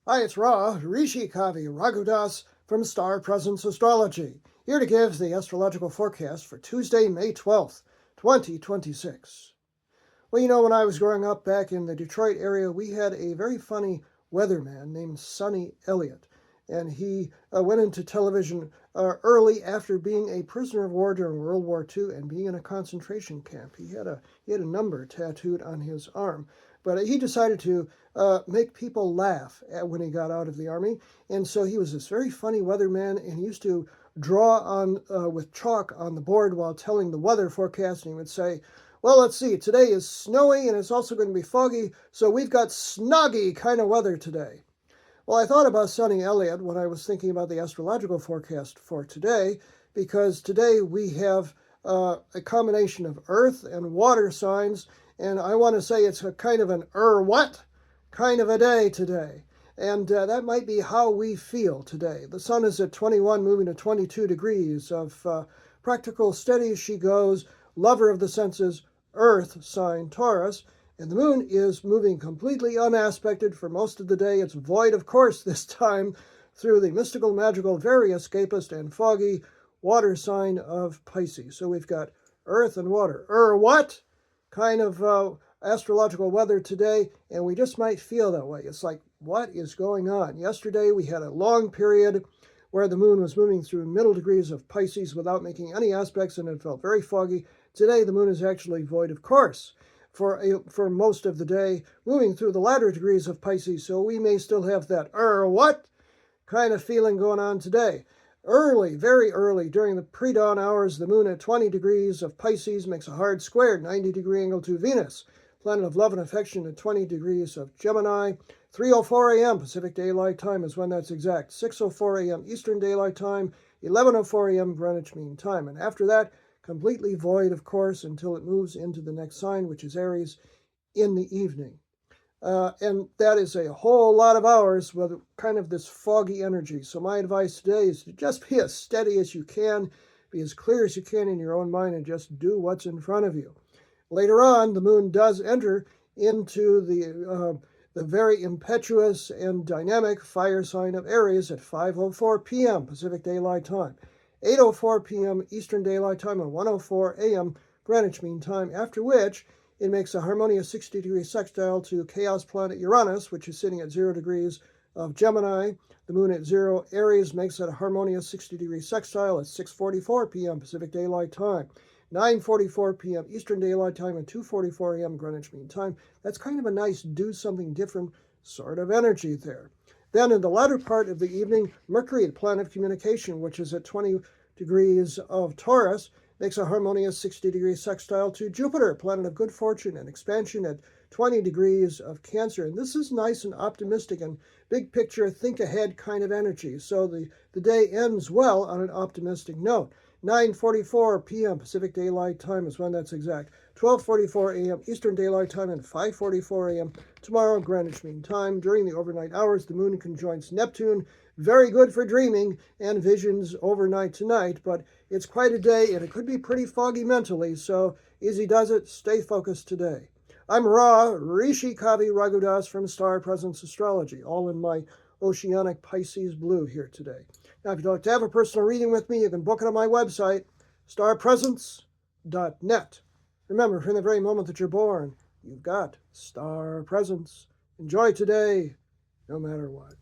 Hi, it's Ra, Rishi Kavi Raghudas from Star Presence Astrology, here to give the astrological forecast for Tuesday, May 12th, 2026. Well, when I was growing up back in the Detroit area, we had a very funny weatherman named Sonny Elliott, and he went into television early after being a prisoner of war during World War II and being in a concentration camp. He had a number tattooed on his arm, but he decided to make people laugh when he got out of the army, and so he was this very funny weatherman, and he used to draw on with chalk on the board while telling the weather forecast, and he would say, well, let's see, today is snowy and it's also going to be foggy, so we've got snoggy kind of weather today. Well, I thought about Sonny Elliott when I was thinking about the astrological forecast for today, because today we have a combination of earth and water signs, and I want to say it's a kind of an what kind of a day today. And that might be how we feel today. The sun is at 21, moving to 22 degrees of practical, steady as she goes, lover of the senses, earth sign Taurus, and the moon is moving completely unaspected for most of the day. It's void of course this time through the mystical, magical, very escapist and foggy water sign of Pisces. So we've got earth and water. What kind of astrological weather today? And we just might feel that way. It's like, what is going on? Yesterday we had a long period where the moon was moving through middle degrees of Pisces without making any aspects, and it felt very foggy. Today, the moon is actually void of course for most of the day, moving through the latter degrees of Pisces, so we may still have that what kind of feeling going on today. Early, very early, during the predawn hours, the moon at 20 degrees of Pisces makes a hard square, 90-degree angle to Venus, planet of love and affection at 20 degrees of Gemini. 3:04 a.m. Pacific Daylight Time is when that's exact. 6:04 a.m. Eastern Daylight Time. 11:04 a.m. Greenwich Mean Time. And after that, completely void, of course, until it moves into the next sign, which is Aries, in the evening. And that is a whole lot of hours with kind of this foggy energy. So my advice today is to just be as steady as you can, be as clear as you can in your own mind, and just do what's in front of you. Later on, the moon does enter into the very impetuous and dynamic fire sign of Aries at 5:04 p.m. Pacific Daylight Time. 8:04 p.m. Eastern Daylight Time and 1:04 a.m. Greenwich Mean Time, after which it makes a harmonious 60-degree sextile to chaos planet Uranus, which is sitting at 0 degrees of Gemini. The moon at 0 Aries makes it a harmonious 60-degree sextile at 6:44 p.m. Pacific Daylight Time, 9:44 p.m. Eastern Daylight Time, and 2:44 a.m. Greenwich Mean Time. That's kind of a nice do something different sort of energy there. Then in the latter part of the evening, Mercury, the planet of communication, which is at 20 degrees of Taurus, makes a harmonious 60-degree sextile to Jupiter, planet of good fortune and expansion, at 20 degrees of Cancer. And this is nice and optimistic and big picture, think ahead kind of energy. So the day ends well on an optimistic note. 9:44 p.m. Pacific Daylight Time is when that's exact. 12:44 a.m. Eastern Daylight Time and 5:44 a.m. tomorrow Greenwich Mean Time. During the overnight hours, the moon conjoins Neptune. Very good for dreaming and visions overnight tonight, but it's quite a day and it could be pretty foggy mentally, so easy does it. Stay focused today. I'm Ra, Rishi Kavi Raghudas from Star Presence Astrology, all in my oceanic Pisces blue here today. Now, if you'd like to have a personal reading with me, you can book it on my website, starpresence.net. Remember, from the very moment that you're born, you've got star presence. Enjoy today, no matter what.